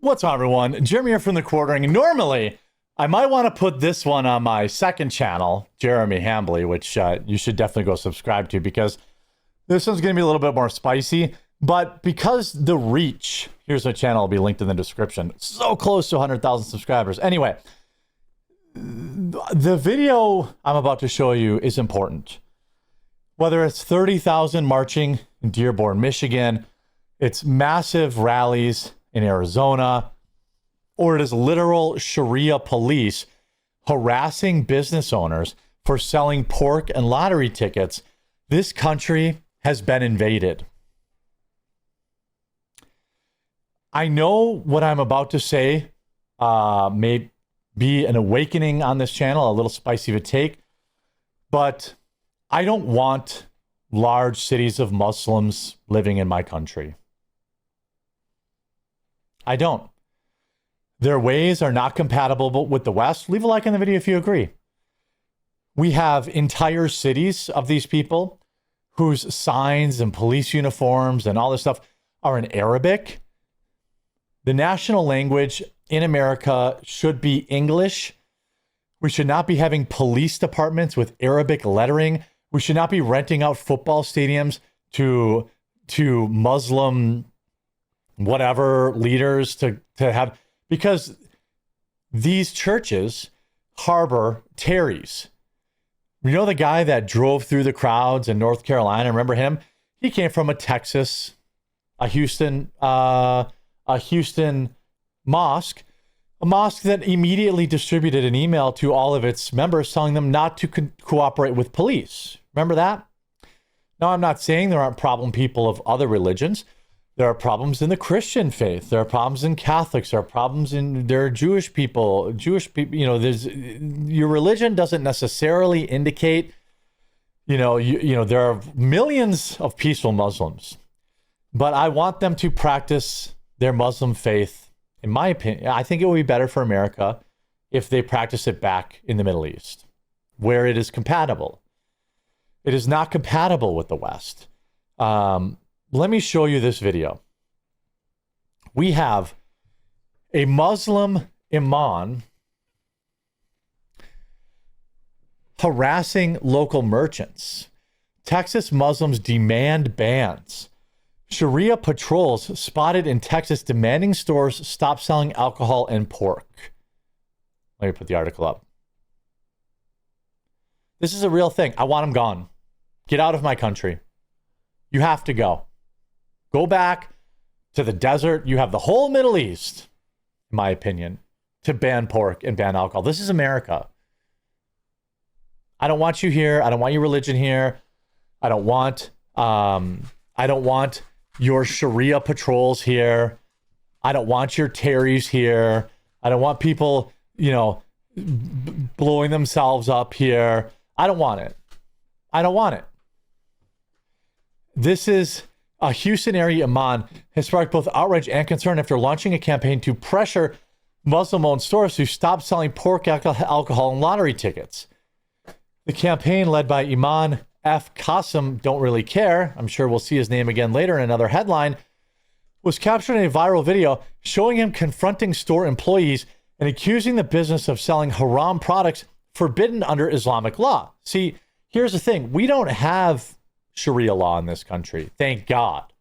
What's up, everyone? Jeremy here from The Quartering. Normally, I might want to put this one on my second channel, Jeremy Hambley, which you should definitely go subscribe to because this one's going to be a little bit more spicy. But because the reach, here's my channel, will be linked in the description, so close to 100,000 subscribers. Anyway, the video I'm about to show you is important. Whether it's 30,000 marching in Dearborn, Michigan, it's massive rallies in Arizona, or it is literal Sharia police harassing business owners for selling pork and lottery tickets, this country has been invaded. I know what I'm about to say may be an awakening on this channel, a little spicy of a take, but I don't want large cities of Muslims living in my country. I don't. Their ways are not compatible with the West. Leave a like on the video if you agree. We have entire cities of these people whose signs and police uniforms and all this stuff are in Arabic. The national language in America should be English. We should not be having police departments with Arabic lettering. We should not be renting out football stadiums to Muslim whatever leaders to have, because these churches harbor terrorists. You know the guy that drove through the crowds in North Carolina? Remember him? He came from a Houston mosque, a mosque that immediately distributed an email to all of its members telling them not to cooperate with police. Remember that? Now, I'm not saying there aren't problem people of other religions. There are problems in the Christian faith. There are problems in Catholics. There are problems there are Jewish people. You know, your religion doesn't necessarily indicate, you know, there are millions of peaceful Muslims, but I want them to practice their Muslim faith. In my opinion, I think it would be better for America if they practice it back in the Middle East, where it is compatible. It is not compatible with the West. Let me show you this video. We have a Muslim imam harassing local merchants. Texas Muslims demand bans. Sharia patrols spotted in Texas demanding stores stop selling alcohol and pork. Let me put the article up. This is a real thing. I want them gone. Get out of my country. You have to go. Go back to the desert. You have the whole Middle East, in my opinion, to ban pork and ban alcohol. This is America. I don't want you here. I don't want your religion here. I don't want your Sharia patrols here. I don't want your terrorists here. I don't want people, you know, blowing themselves up here. I don't want it. I don't want it. This is a Houston area imam has sparked both outrage and concern after launching a campaign to pressure Muslim-owned stores to stop selling pork, alcohol, and lottery tickets. The campaign, led by Imam F. Qasim, don't really care, I'm sure we'll see his name again later in another headline, was captured in a viral video showing him confronting store employees and accusing the business of selling haram products forbidden under Islamic law. See, here's the thing. We don't have Sharia law in this country. Thank God.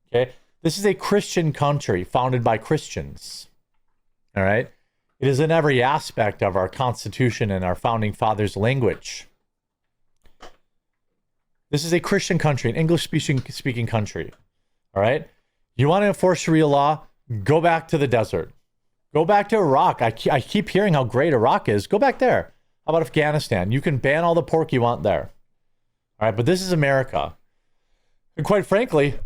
Okay. This is a Christian country founded by Christians. All right. It is in every aspect of our Constitution and our founding fathers' language. This is a Christian country, an English speaking country. All right. You want to enforce Sharia law? Go back to the desert. Go back to Iraq. I keep hearing how great Iraq is. Go back there. How about Afghanistan? You can ban all the pork you want there. All right, but this is America. And quite frankly,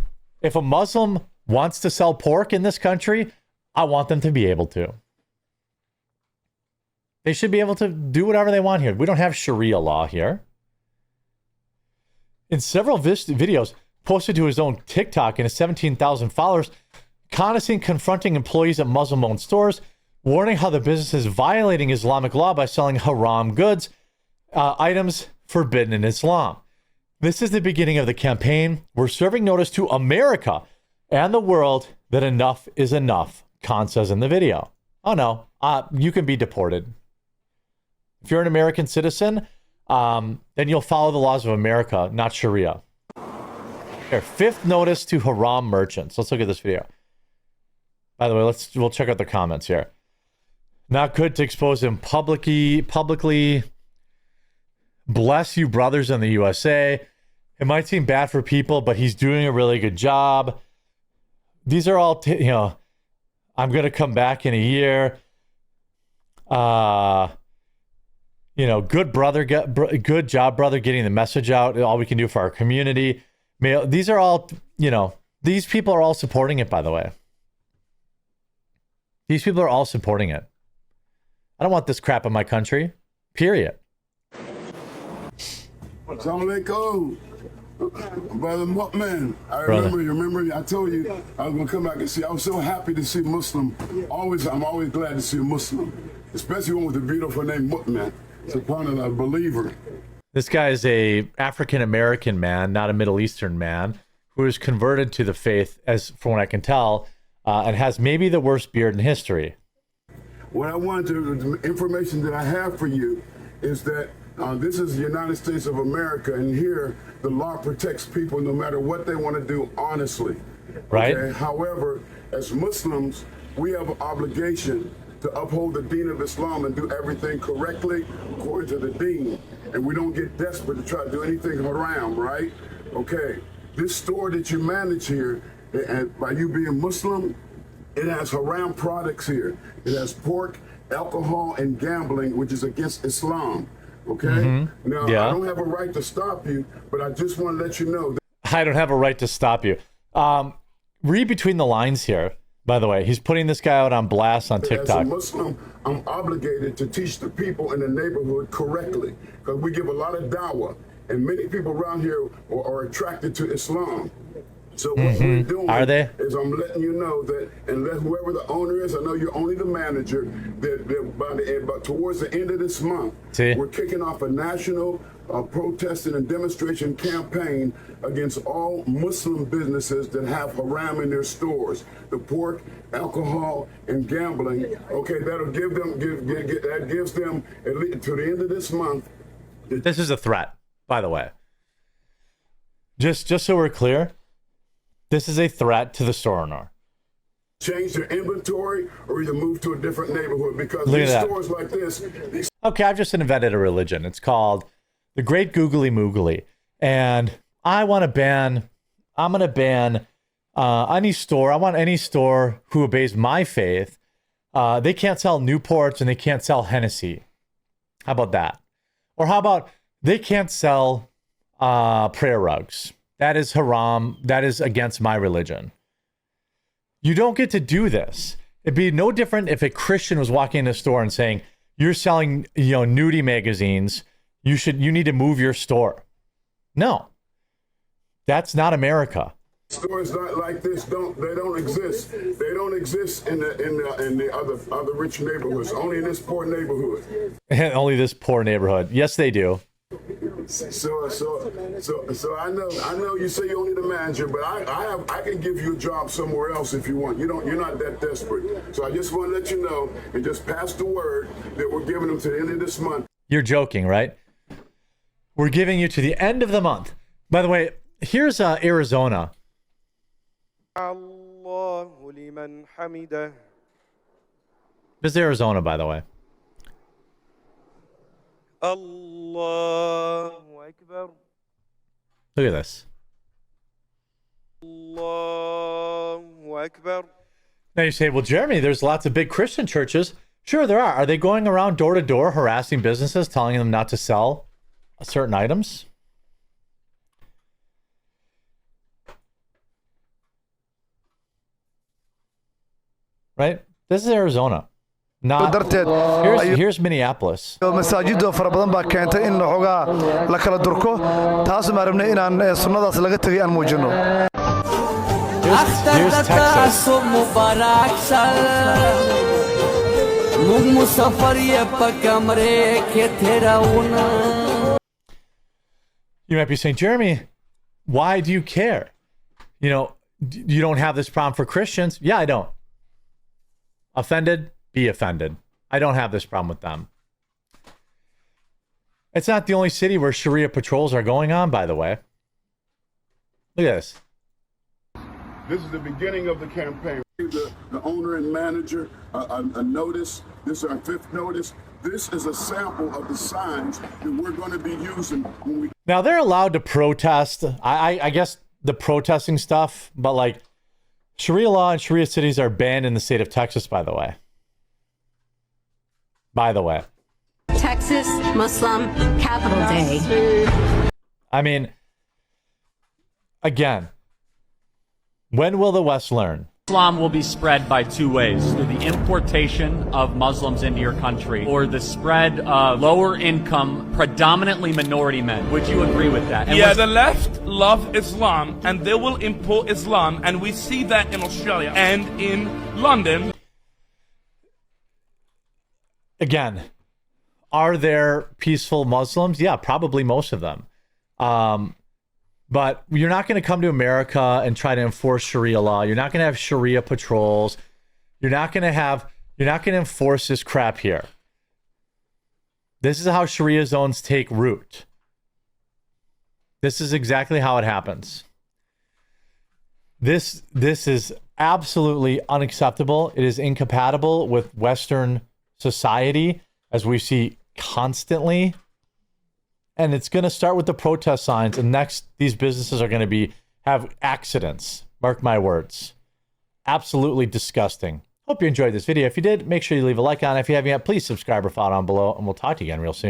if a Muslim wants to sell pork in this country, I want them to be able to. They should be able to do whatever they want here. We don't have Sharia law here. In several videos posted to his own TikTok and his 17,000 followers, Qasim confronting employees at Muslim-owned stores, warning how the business is violating Islamic law by selling haram goods, items forbidden in Islam. This is the beginning of the campaign. We're serving notice to America and the world that enough is enough. Khan says in the video. Oh, no, you can be deported. If you're an American citizen, then you'll follow the laws of America, not Sharia. Here, 5th notice to haram merchants. Let's look at this video. By the way, we'll check out the comments here. Not good to expose him publicly. Bless you, brothers in the USA. It might seem bad for people, but he's doing a really good job. These are all, I'm going to come back in a year. Good job, brother, getting the message out. All we can do for our community. These are all, these people are all supporting it, by the way. These people are all supporting it. I don't want this crap in my country. Period. Assalamu alaikum. Brother Mu'min, remember I told you I was going to come back and see. I was so happy to see Muslim. I'm always glad to see a Muslim, especially one with a beautiful name, Mu'min. SubhanAllah, a believer. This guy is a African-American man, not a Middle Eastern man, who is converted to the faith, as from what I can tell, and has maybe the worst beard in history. What I wanted the information that I have for you is that this is the United States of America, and here the law protects people no matter what they want to do, honestly. Right. Okay? However, as Muslims, we have an obligation to uphold the deen of Islam and do everything correctly according to the deen. And we don't get desperate to try to do anything haram, right? Okay, this store that you manage here, and by you being Muslim, it has haram products here. It has pork, alcohol, and gambling, which is against Islam. Okay? Mm-hmm. Now, yeah. I don't have a right to stop you, but I just want to let you know that I don't have a right to stop you. Read between the lines here, by the way. He's putting this guy out on blast on TikTok. as a Muslim, I'm obligated to teach the people in the neighborhood correctly, because we give a lot of dawah, and many people around here are attracted to Islam. So what we're doing is I'm letting you know that unless whoever the owner is, I know you're only the manager, but towards the end of this month, we're kicking off a national protesting and demonstration campaign against all Muslim businesses that have haram in their stores. The pork, alcohol, and gambling. Okay, that'll give them, that gives them, at least to the end of this month. This is a threat, by the way. Just so we're clear, this is a threat to the store owner. Change their inventory or either move to a different neighborhood, because these stores like this. Okay, I've just invented a religion. It's called the Great Googly Moogly. And I'm going to ban any store. I want any store who obeys my faith. They can't sell Newports and they can't sell Hennessy. How about that? Or how about they can't sell prayer rugs? That is haram. That is against my religion. You don't get to do this. It'd be no different if a Christian was walking in a store and saying, "You're selling, nudie magazines. You need to move your store." No, that's not America. Stores like this don't exist. They don't exist in the other rich neighborhoods. Only in this poor neighborhood. Only this poor neighborhood. Yes, they do. So I know you say you're only the manager, but I can give you a job somewhere else if you want. You're not that desperate. So I just want to let you know and just pass the word that we're giving them to the end of this month. You're joking, right? We're giving you to the end of the month. By the way, here's Arizona. This is Arizona, by the way. Allahu Akbar. Look at this. Allahu Akbar. Now you say, well, Jeremy, there's lots of big Christian churches. Sure, there are. Are they going around door to door harassing businesses, telling them not to sell certain items? Right? This is Arizona. Here's Minneapolis. masaajido fara badan baa keentay in la kala durko taas ma rabnay inaan sunnadaas laga tagay aan muujino. Here's Texas. You might be saying, Jeremy, why do you care? You don't have this problem for Christians. Yeah, I don't. Offended? Be offended. I don't have this problem with them. It's not the only city where Sharia patrols are going on, by the way. Look at this. This is the beginning of the campaign. The owner and manager a notice. This is our 5th notice. This is a sample of the signs that we're going to be using when we... Now, they're allowed to protest. I guess the protesting stuff, but like Sharia law and Sharia cities are banned in the state of Texas, by the way. By the way. Texas Muslim Capital Day. I mean, again, when will the West learn? Islam will be spread by 2 ways: through the importation of Muslims into your country, or the spread of lower income, predominantly minority men. Would you agree with that? And the left love Islam, and they will import Islam, and we see that in Australia and in London. Again, are there peaceful Muslims? Yeah, probably most of them. But you're not going to come to America and try to enforce Sharia law. You're not going to have Sharia patrols. You're not going to enforce this crap here. This is how Sharia zones take root. This is exactly how it happens. This is absolutely unacceptable. It is incompatible with Western society, as we see constantly. And it's going to start with the protest signs, and next these businesses are going to have accidents. Mark my words. Absolutely disgusting. Hope you enjoyed this video. If you did, make sure you leave a like on it. If you haven't yet, please subscribe or follow down below, and we'll talk to you again real soon.